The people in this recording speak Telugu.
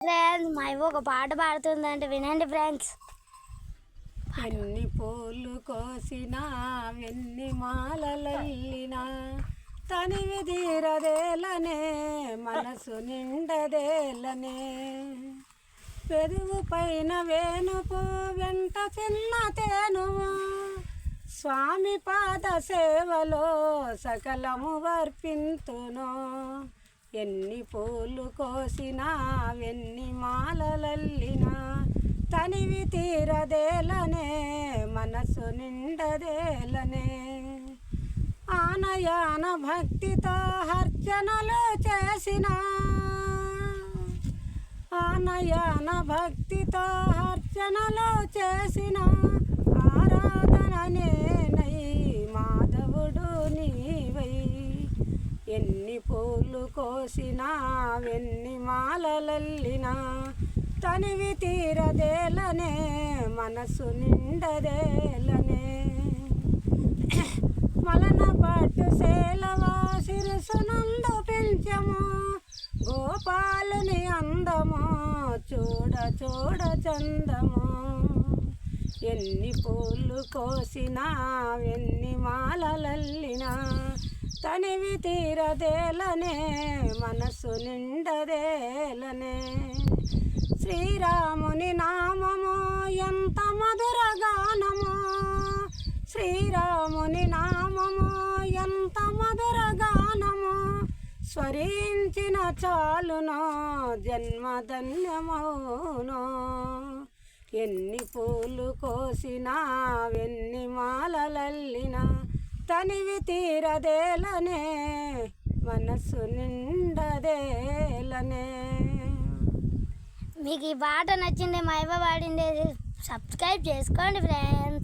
ఫ్రెండ్స్ మా ఇవ్వ ఒక పాట పాడుతుందంటే వినండి ఫ్రెండ్స్. ఎన్ని పూలు కోసినా ఎన్ని మాలలల్లినా తనివి తీరదేలనే మనసు నిండదేలనే. పెరుగు పైన వేణుపు వెంట చిన్న తేనుము స్వామి పాద సేవలో సకలము వర్పింతును. ఎన్ని పూలు కోసినా ఎన్ని మాలలల్లినా తనివి తీరదేలనే మనసు నిండదేలనే. ఆనయాన భక్తితో అర్చనలు చేసిన ఆనయాన భక్తితో అర్చనలు చేసిన ఆరాధననే నై మాధవుడు నీవై. ఎన్ని పూలు కోసినా ఎన్ని మాలలల్లినా తనివి తీరదేలనే మనసు నిండదేలనే. మలన పట్టు సేలవా శిరసునందు పెంచము గోపాలుని అందము చూడ చూడ చందము. ఎన్ని పూలు కోసినా ఎన్ని మాలలల్లినా తనివి తీరదేలనే మనసు నిండదేలనే. శ్రీరాముని నామము ఎంత మధుర గానము శ్రీరాముని నామము ఎంత మధుర గానము. స్మరించిన చాలునో జన్మధన్యమౌనో. ఎన్ని పూలు కోసినా ఎన్ని మాలలల్లినా తనివి తీరదేలనే మనసు నిండదేలనే. మీకు ఈ పాట నచ్చింది మా ఇవ్వ పాడింది సబ్స్క్రైబ్ చేసుకోండి ఫ్రెండ్స్.